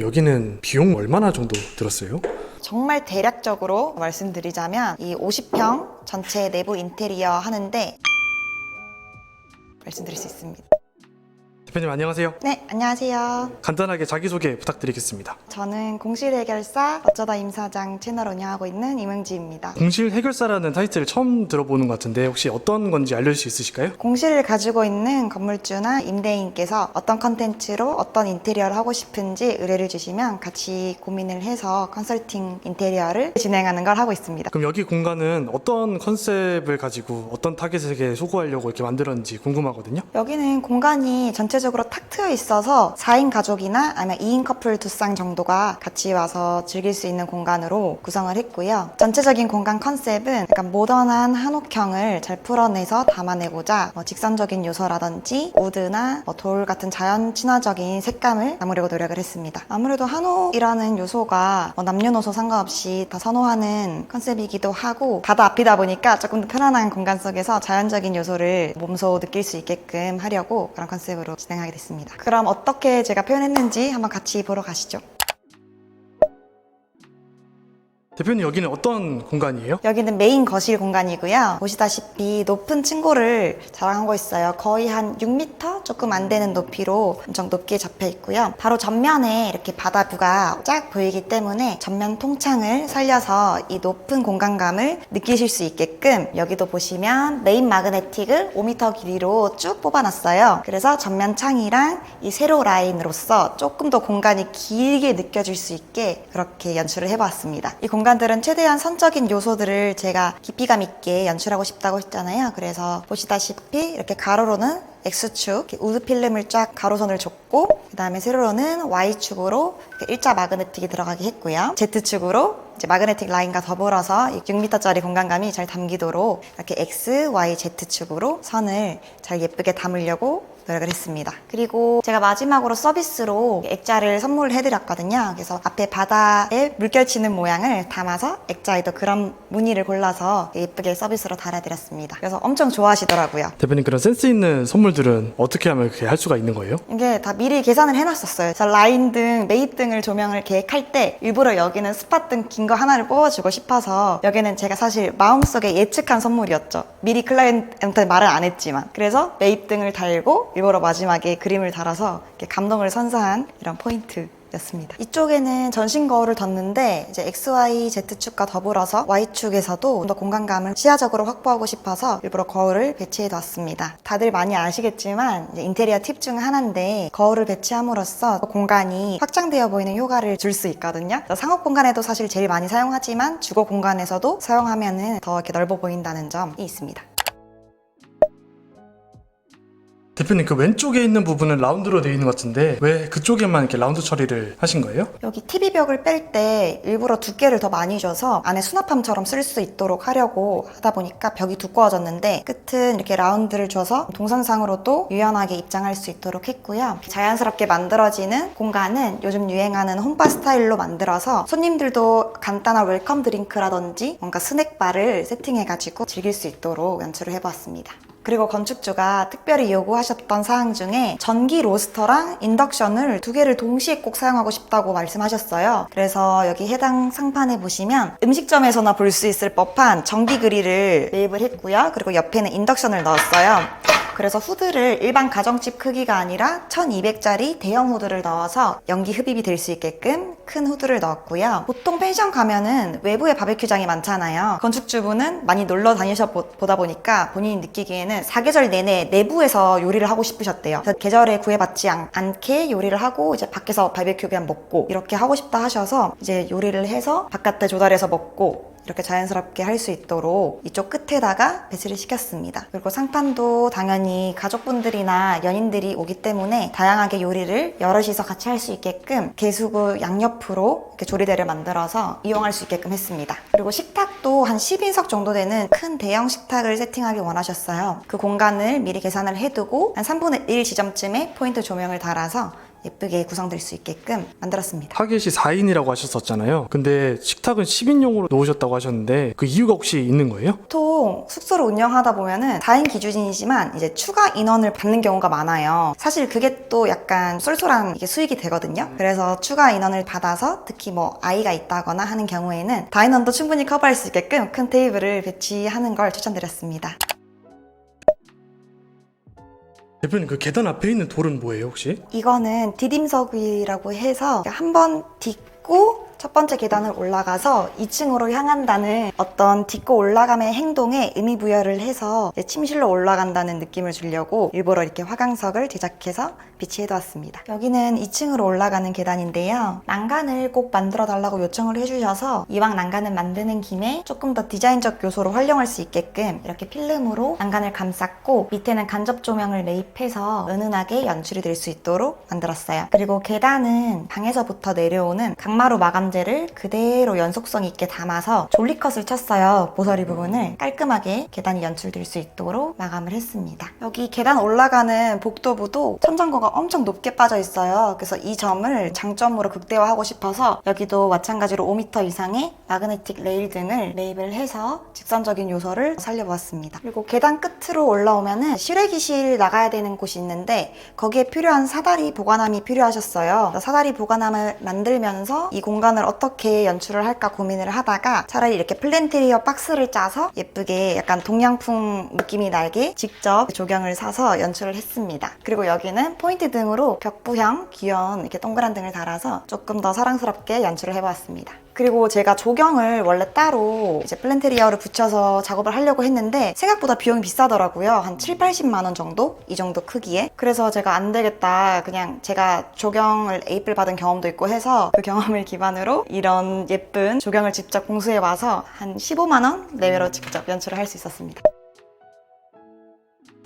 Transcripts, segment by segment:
여기는 비용 얼마나 정도 들었어요? 정말 대략적으로 말씀드리자면 이 50평 전체 내부 인테리어 하는데 말씀드릴 수 있습니다. 대표님 안녕하세요. 네, 안녕하세요. 간단하게 자기소개 부탁드리겠습니다. 저는 공실해결사 어쩌다 임사장 채널 운영하고 있는 임응지입니다. 공실 해결사라는 타이틀을 처음 들어보는 것 같은데 혹시 어떤 건지 알려줄 수 있으실까요? 공실을 가지고 있는 건물주나 임대인께서 어떤 컨텐츠로 어떤 인테리어를 하고 싶은지 의뢰를 주시면 같이 고민을 해서 컨설팅 인테리어를 진행하는 걸 하고 있습니다. 그럼 여기 공간은 어떤 컨셉을 가지고 어떤 타겟에게 소구하려고 이렇게 만들었는지 궁금하거든요. 여기는 공간이 전체적으로 탁 트여 있어서 4인 가족이나 아니면 2인 커플 2쌍 정도가 같이 와서 즐길 수 있는 공간으로 구성을 했고요. 전체적인 공간 컨셉은 약간 모던한 한옥형을 잘 풀어내서 담아내고자 직선적인 요소라든지 우드나 돌 같은 자연 친화적인 색감을 담으려고 노력을 했습니다. 아무래도 한옥이라는 요소가 남녀노소 상관없이 다 선호하는 컨셉이기도 하고 바다 앞이다 보니까 조금 더 편안한 공간 속에서 자연적인 요소를 몸소 느낄 수 있게끔 하려고 그런 컨셉으로 진행하게 됐습니다. 그럼 어떻게 제가 표현했는지 한번 같이 보러 가시죠. 대표님 여기는 어떤 공간이에요? 여기는 메인 거실 공간이고요. 보시다시피 높은 층고를 자랑하고 있어요. 거의 한 6m 조금 안 되는 높이로 엄청 높게 잡혀 있고요. 바로 전면에 이렇게 바다뷰가 쫙 보이기 때문에 전면 통창을 살려서 이 높은 공간감을 느끼실 수 있게끔 여기도 보시면 메인 마그네틱을 5m 길이로 쭉 뽑아놨어요. 그래서 전면 창이랑 이 세로 라인으로서 조금 더 공간이 길게 느껴질 수 있게 그렇게 연출을 해보았습니다. 이 공간들은 최대한 선적인 요소들을 제가 깊이감 있게 연출하고 싶다고 했잖아요. 그래서 보시다시피 이렇게 가로로는 X축 우드 필름을 쫙 가로선을 줬고 그 다음에 세로로는 Y축으로 일자 마그네틱이 들어가게 했고요. Z축으로 이제 마그네틱 라인과 더불어서 6m짜리 공간감이 잘 담기도록 이렇게 X, Y, Z축으로 선을 잘 예쁘게 담으려고 노력을 했습니다. 그리고 제가 마지막으로 서비스로 액자를 선물을 해드렸거든요. 그래서 앞에 바다에 물결 치는 모양을 담아서 액자에도 그런 무늬를 골라서 예쁘게 서비스로 달아드렸습니다. 그래서 엄청 좋아하시더라고요. 대표님 그런 센스 있는 선물들은 어떻게 하면 그렇게 할 수가 있는 거예요? 이게 다 미리 계산을 해놨었어요. 그래서 라인등, 매입등을 조명을 계획할 때 일부러 여기는 스팟등 긴 거 하나를 뽑아주고 싶어서 여기는 제가 사실 마음속에 예측한 선물이었죠. 미리 클라이언트한테 말은 안 했지만 그래서 매입등을 달고 일부러 마지막에 그림을 달아서 이렇게 감동을 선사한 이런 포인트였습니다. 이쪽에는 전신 거울을 뒀는데 이제 XY, Z축과 더불어서 Y축에서도 좀 더 공간감을 시야적으로 확보하고 싶어서 일부러 거울을 배치해 뒀습니다. 다들 많이 아시겠지만 이제 인테리어 팁 중 하나인데 거울을 배치함으로써 공간이 확장되어 보이는 효과를 줄 수 있거든요. 상업 공간에도 사실 제일 많이 사용하지만 주거 공간에서도 사용하면은 더 이렇게 넓어 보인다는 점이 있습니다. 대표님 그 왼쪽에 있는 부분은 라운드로 되어 있는 것 같은데 왜 그쪽에만 이렇게 라운드 처리를 하신 거예요? 여기 TV벽을 뺄 때 일부러 두께를 더 많이 줘서 안에 수납함처럼 쓸 수 있도록 하려고 하다 보니까 벽이 두꺼워졌는데 끝은 이렇게 라운드를 줘서 동선상으로도 유연하게 입장할 수 있도록 했고요. 자연스럽게 만들어지는 공간은 요즘 유행하는 홈바 스타일로 만들어서 손님들도 간단한 웰컴 드링크라든지 뭔가 스낵바를 세팅해가지고 즐길 수 있도록 연출을 해보았습니다. 그리고 건축주가 특별히 요구하셨던 사항 중에 전기 로스터랑 인덕션을 두 개를 동시에 꼭 사용하고 싶다고 말씀하셨어요. 그래서 여기 해당 상판에 보시면 음식점에서나 볼 수 있을 법한 전기 그릴을 매입을 했고요. 그리고 옆에는 인덕션을 넣었어요. 그래서 후드를 일반 가정집 크기가 아니라 1200짜리 대형 후드를 넣어서 연기 흡입이 될 수 있게끔 큰 후드를 넣었고요. 보통 펜션 가면은 외부에 바베큐장이 많잖아요. 건축주분은 많이 놀러 다니셔 보다 보니까 본인이 느끼기에는 사계절 내내 내부에서 요리를 하고 싶으셨대요. 그래서 계절에 구애받지 않게 요리를 하고 이제 밖에서 바베큐 그냥 먹고 이렇게 하고 싶다 하셔서 이제 요리를 해서 바깥에 조달해서 먹고 이렇게 자연스럽게 할 수 있도록 이쪽 끝에다가 배치를 시켰습니다. 그리고 상판도 당연히 가족분들이나 연인들이 오기 때문에 다양하게 요리를 여럿이서 같이 할 수 있게끔 개수구 양옆으로 이렇게 조리대를 만들어서 이용할 수 있게끔 했습니다. 그리고 식탁도 한 10인석 정도 되는 큰 대형 식탁을 세팅하기 원하셨어요. 그 공간을 미리 계산을 해두고 한 3분의 1 지점쯤에 포인트 조명을 달아서 예쁘게 구성될 수 있게끔 만들었습니다. 타겟이 4인이라고 하셨었잖아요. 근데 식탁은 10인용으로 놓으셨다고 하셨는데 그 이유가 혹시 있는 거예요? 보통 숙소를 운영하다 보면은 4인 기준이지만 이제 추가 인원을 받는 경우가 많아요. 사실 그게 또 약간 쏠쏠한 이게 수익이 되거든요. 그래서 추가 인원을 받아서 특히 뭐 아이가 있다거나 하는 경우에는 다인원도 충분히 커버할 수 있게끔 큰 테이블을 배치하는 걸 추천드렸습니다. 대표님 그 계단 앞에 있는 돌은 뭐예요 혹시? 이거는 디딤석이라고 해서 한번 딛고 첫 번째 계단을 올라가서 2층으로 향한다는 어떤 딛고 올라감의 행동에 의미 부여를 해서 침실로 올라간다는 느낌을 주려고 일부러 이렇게 화강석을 제작해서 비치해두었습니다. 여기는 2층으로 올라가는 계단인데요. 난간을 꼭 만들어 달라고 요청을 해주셔서 이왕 난간을 만드는 김에 조금 더 디자인적 요소로 활용할 수 있게끔 이렇게 필름으로 난간을 감쌌고 밑에는 간접 조명을 매입해서 은은하게 연출이 될 수 있도록 만들었어요. 그리고 계단은 방에서부터 내려오는 강마루 마감재를 그대로 연속성 있게 담아서 졸리컷을 쳤어요. 모서리 부분을 깔끔하게 계단이 연출될 수 있도록 마감을 했습니다. 여기 계단 올라가는 복도부도 천장고가 엄청 높게 빠져 있어요. 그래서 이 점을 장점으로 극대화하고 싶어서 여기도 마찬가지로 5m 이상의 마그네틱 레일 등을 매입을 해서 직선적인 요소를 살려보았습니다. 그리고 계단 끝으로 올라오면은 실외기실 나가야 되는 곳이 있는데 거기에 필요한 사다리 보관함이 필요하셨어요. 사다리 보관함을 만들면서 이 공간을 어떻게 연출을 할까 고민을 하다가 차라리 이렇게 플랜테리어 박스를 짜서 예쁘게 약간 동양풍 느낌이 나게 직접 조경을 사서 연출을 했습니다. 그리고 여기는 포인트 등으로 벽부형 귀여운 이렇게 동그란 등을 달아서 조금 더 사랑스럽게 연출을 해보았습니다. 그리고 제가 조경을 원래 따로 이제 플랜테리어를 붙여서 작업을 하려고 했는데 생각보다 비용이 비싸더라고요. 한 7, 80만 원 정도? 이 정도 크기에. 그래서 제가 안 되겠다. 그냥 제가 조경을 에이플 받은 경험도 있고 해서 그 경험을 기반으로 이런 예쁜 조경을 직접 공수해 와서 한 15만 원 내외로 직접 연출을 할 수 있었습니다.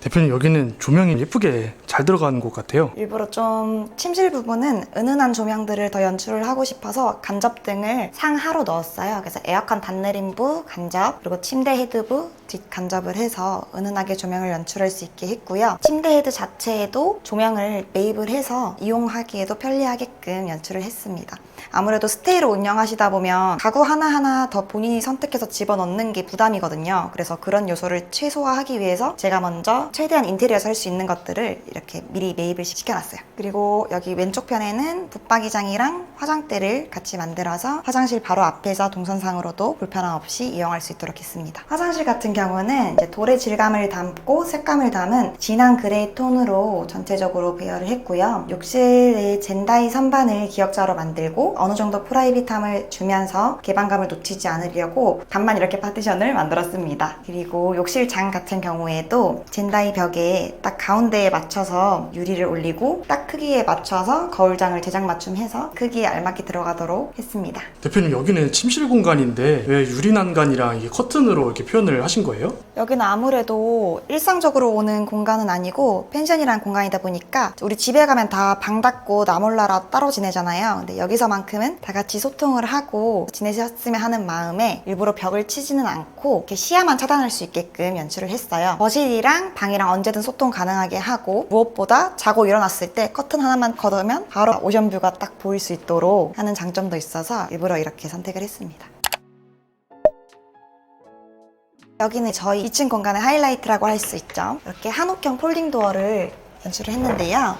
대표님 여기는 조명이 예쁘게 잘 들어가는 곳 같아요. 일부러 좀 침실 부분은 은은한 조명들을 더 연출을 하고 싶어서 간접등을 상하로 넣었어요. 그래서 에어컨 단내림부 간접, 그리고 침대 헤드부 뒷 간접을 해서 은은하게 조명을 연출할 수 있게 했고요. 침대 헤드 자체에도 조명을 매입을 해서 이용하기에도 편리하게끔 연출을 했습니다. 아무래도 스테이로 운영하시다 보면 가구 하나하나 더 본인이 선택해서 집어넣는 게 부담이거든요. 그래서 그런 요소를 최소화하기 위해서 제가 먼저 최대한 인테리어에서 할 수 있는 것들을 이렇게 미리 매입을 시켜놨어요. 그리고 여기 왼쪽 편에는 붙박이장이랑 화장대를 같이 만들어서 화장실 바로 앞에서 동선상으로도 불편함 없이 이용할 수 있도록 했습니다. 화장실 같은 경우는 이제 돌의 질감을 담고 색감을 담은 진한 그레이 톤으로 전체적으로 배열을 했고요. 욕실의 젠다이 선반을 기역자로 만들고 어느 정도 프라이빗함을 주면서 개방감을 놓치지 않으려고 반만 이렇게 파티션을 만들었습니다. 그리고 욕실 장 같은 경우에도 젠다이 벽에 딱 가운데에 맞춰서 유리를 올리고 딱 크기에 맞춰서 거울장을 제작 맞춤해서 크기에 알맞게 들어가도록 했습니다. 대표님 여기는 침실 공간인데 왜 유리 난간이랑 이게 커튼으로 이렇게 표현을 하신 거예요? 여기는 아무래도 일상적으로 오는 공간은 아니고 펜션이라는 공간이다 보니까 우리 집에 가면 다 방 닫고 나 몰라라 따로 지내잖아요. 근데 여기서만큼은 다 같이 소통을 하고 지내셨으면 하는 마음에 일부러 벽을 치지는 않고 이렇게 시야만 차단할 수 있게끔 연출을 했어요. 거실이랑 방이랑 언제든 소통 가능하게 하고 무엇보다 자고 일어났을 때 커튼 하나만 걷으면 바로 오션뷰가 딱 보일 수 있도록 하는 장점도 있어서 일부러 이렇게 선택을 했습니다. 여기는 저희 2층 공간의 하이라이트라고 할 수 있죠. 이렇게 한옥형 폴딩 도어를 연출을 했는데요.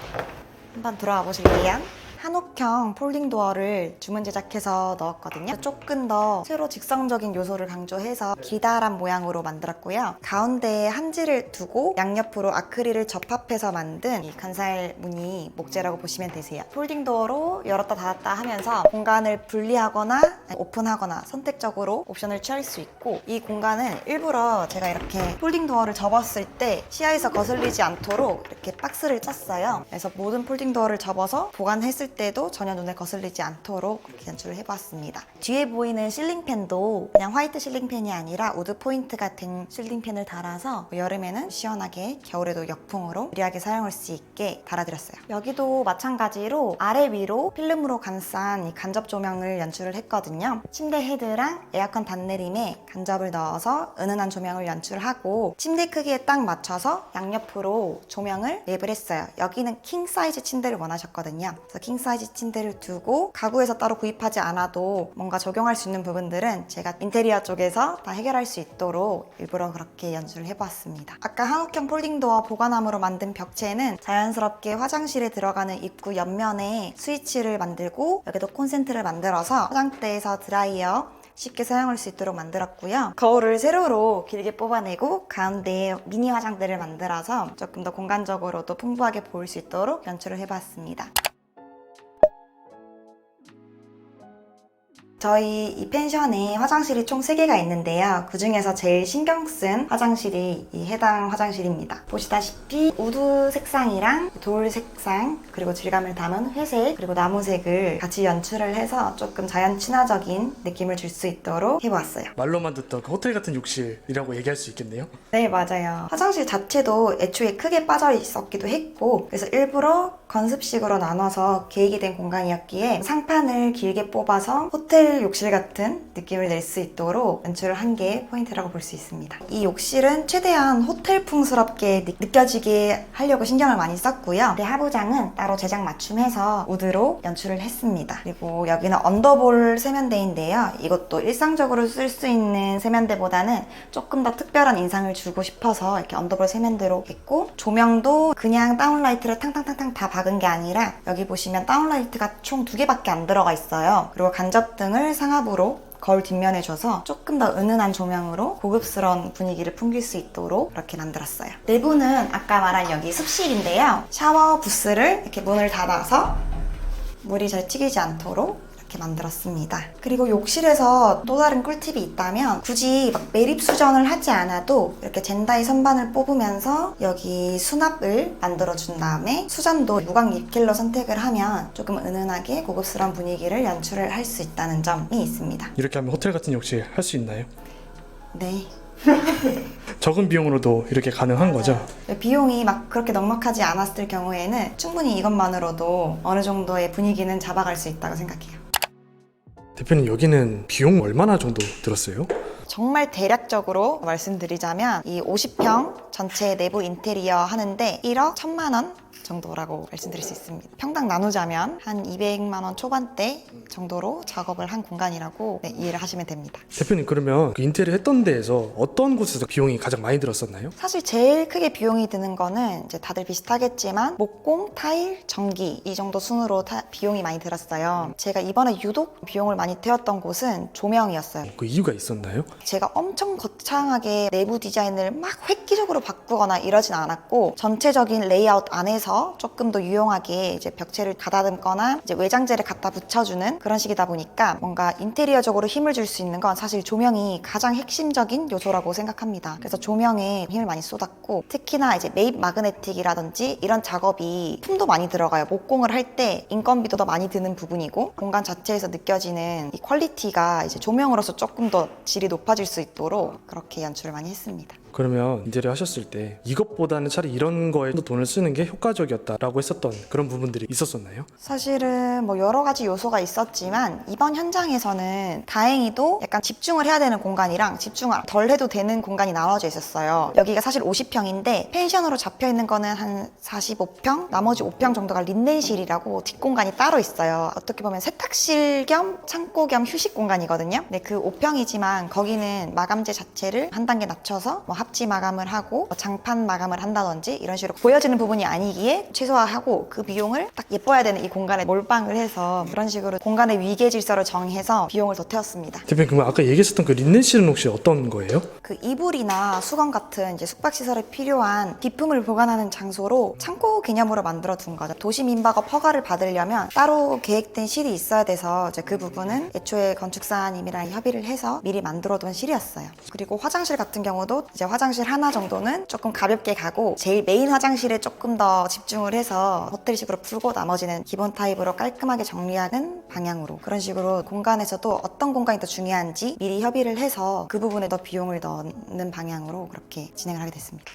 한번 들어와 보실게요. 한옥형 폴딩 도어를 주문 제작해서 넣었거든요. 조금 더 세로 직선적인 요소를 강조해서 기다란 모양으로 만들었고요. 가운데에 한지를 두고 양옆으로 아크릴을 접합해서 만든 이 간살 무늬 목재라고 보시면 되세요. 폴딩 도어로 열었다 닫았다 하면서 공간을 분리하거나 오픈하거나 선택적으로 옵션을 취할 수 있고, 이 공간은 일부러 제가 이렇게 폴딩 도어를 접었을 때 시야에서 거슬리지 않도록 이렇게 박스를 짰어요. 그래서 모든 폴딩 도어를 접어서 보관했을 때도 전혀 눈에 거슬리지 않도록 그렇게 연출을 해보았습니다. 뒤에 보이는 실링팬도 그냥 화이트 실링팬이 아니라 우드 포인트가 된 실링팬을 달아서 여름에는 시원하게, 겨울에도 역풍으로 유리하게 사용할 수 있게 달아드렸어요. 여기도 마찬가지로 아래 위로 필름으로 감싼 이 간접 조명을 연출을 했거든요. 침대 헤드랑 에어컨 반내림에 간접을 넣어서 은은한 조명을 연출하고 침대 크기에 딱 맞춰서 양옆으로 조명을 랩을 했어요. 여기는 킹 사이즈 침대를 원하셨거든요. 그래서 킹 사이즈 침대를 두고 가구에서 따로 구입하지 않아도 뭔가 적용할 수 있는 부분들은 제가 인테리어 쪽에서 다 해결할 수 있도록 일부러 그렇게 연출을 해봤습니다. 아까 한옥형 폴딩도어 보관함으로 만든 벽체는 자연스럽게 화장실에 들어가는 입구 옆면에 스위치를 만들고 여기도 콘센트를 만들어서 화장대에서 드라이어 쉽게 사용할 수 있도록 만들었고요. 거울을 세로로 길게 뽑아내고 가운데에 미니 화장대를 만들어서 조금 더 공간적으로도 풍부하게 보일 수 있도록 연출을 해봤습니다. 저희 이 펜션에 화장실이 총 3개가 있는데요. 그 중에서 제일 신경 쓴 화장실이 이 해당 화장실입니다. 보시다시피 우드 색상이랑 돌 색상, 그리고 질감을 담은 회색, 그리고 나무색을 같이 연출을 해서 조금 자연 친화적인 느낌을 줄 수 있도록 해보았어요. 말로만 듣던 그 호텔 같은 욕실이라고 얘기할 수 있겠네요. 네, 맞아요. 화장실 자체도 애초에 크게 빠져 있었기도 했고, 그래서 일부러 건습식으로 나눠서 계획이 된 공간이었기에 상판을 길게 뽑아서 호텔 욕실 같은 느낌을 낼 수 있도록 연출을 한 게 포인트라고 볼 수 있습니다. 이 욕실은 최대한 호텔풍스럽게 느껴지게 하려고 신경을 많이 썼고요. 하부장은 따로 제작 맞춤해서 우드로 연출을 했습니다. 그리고 여기는 언더볼 세면대인데요. 이것도 일상적으로 쓸 수 있는 세면대보다는 조금 더 특별한 인상을 주고 싶어서 이렇게 언더볼 세면대로 했고, 조명도 그냥 다운라이트를 탕탕탕탕 다 박은 게 아니라 여기 보시면 다운라이트가 총 2개밖에 안 들어가 있어요. 그리고 간접등을 상압으로 거울 뒷면에 줘서 조금 더 은은한 조명으로 고급스러운 분위기를 풍길 수 있도록 이렇게 만들었어요. 내부는 아까 말한 여기 습실인데요. 샤워 부스를 이렇게 문을 닫아서 물이 잘 튀기지 않도록 이렇게 만들었습니다. 그리고 욕실에서 또 다른 꿀팁이 있다면 굳이 막 매립 수전을 하지 않아도 이렇게 젠다이 선반을 뽑으면서 여기 수납을 만들어준 다음에 수전도 무광 립킬러 선택을 하면 조금 은은하게 고급스러운 분위기를 연출을 할 수 있다는 점이 있습니다. 이렇게 하면 호텔 같은 욕실 할 수 있나요? 네. 적은 비용으로도 이렇게 가능한 거죠? 비용이 막 그렇게 넉넉하지 않았을 경우에는 충분히 이것만으로도 어느 정도의 분위기는 잡아갈 수 있다고 생각해요. 대표님, 여기는 비용 얼마나 정도 들었어요? 정말 대략적으로 말씀드리자면 이 50평 전체 내부 인테리어 하는데 1억 1,000만 원 정도라고 말씀드릴 수 있습니다. 평당 나누자면 한 200만 원 초반대 정도로 작업을 한 공간이라고 이해를 하시면 됩니다. 대표님, 그러면 그 인테리어 했던 데에서 어떤 곳에서 비용이 가장 많이 들었었나요? 사실 제일 크게 비용이 드는 거는 이제 다들 비슷하겠지만 목공, 타일, 전기 이 정도 순으로 비용이 많이 들었어요. 제가 이번에 유독 비용을 많이 태웠던 곳은 조명이었어요. 그 이유가 있었나요? 제가 엄청 거창하게 내부 디자인을 막 획기적으로 바꾸거나 이러진 않았고, 전체적인 레이아웃 안에서 조금 더 유용하게 이제 벽체를 가다듬거나 이제 외장재를 갖다 붙여주는 그런 식이다 보니까 뭔가 인테리어적으로 힘을 줄 수 있는 건 사실 조명이 가장 핵심적인 요소라고 생각합니다. 그래서 조명에 힘을 많이 쏟았고, 특히나 이제 매입 마그네틱이라든지 이런 작업이 품도 많이 들어가요. 목공을 할 때 인건비도 더 많이 드는 부분이고, 공간 자체에서 느껴지는 이 퀄리티가 이제 조명으로서 조금 더 질이 높아질 수 있도록 그렇게 연출을 많이 했습니다. 그러면 인테리어 하셨을 때 이것보다는 차라리 이런 거에 더 돈을 쓰는 게 효과적이었다라고 했었던 그런 부분들이 있었었나요? 사실은 뭐 여러 가지 요소가 있었지만 이번 현장에서는 다행히도 약간 집중을 해야 되는 공간이랑 집중을 덜 해도 되는 공간이 나눠져 있었어요. 여기가 사실 50평인데 펜션으로 잡혀 있는 거는 한 45평? 나머지 5평 정도가 린넨실이라고 뒷공간이 따로 있어요. 어떻게 보면 세탁실 겸 창고 겸 휴식 공간이거든요. 근데 그 5평이지만 거기는 마감재 자체를 한 단계 낮춰서 뭐 합지 마감을 하고 장판 마감을 한다든지 이런 식으로 보여지는 부분이 아니기에 최소화하고, 그 비용을 딱 예뻐야 되는 이 공간에 몰빵을 해서 그런 식으로 공간의 위계 질서를 정해서 비용을 더 태웠습니다. 대표님, 그러면 아까 얘기했었던 그 린넨실은 혹시 어떤 거예요? 그 이불이나 수건 같은 이제 숙박시설에 필요한 비품을 보관하는 장소로 창고 개념으로 만들어 둔 거죠. 도시민박업 허가를 받으려면 따로 계획된 실이 있어야 돼서 이제 그 부분은 애초에 건축사님이랑 협의를 해서 미리 만들어 둔 실이었어요. 그리고 화장실 같은 경우도 이제 화장실 하나 정도는 조금 가볍게 가고 제일 메인 화장실에 조금 더 집중을 해서 호텔식으로 풀고 나머지는 기본 타입으로 깔끔하게 정리하는 방향으로, 그런 식으로 공간에서도 어떤 공간이 더 중요한지 미리 협의를 해서 그 부분에 더 비용을 넣는 방향으로 그렇게 진행을 하게 됐습니다.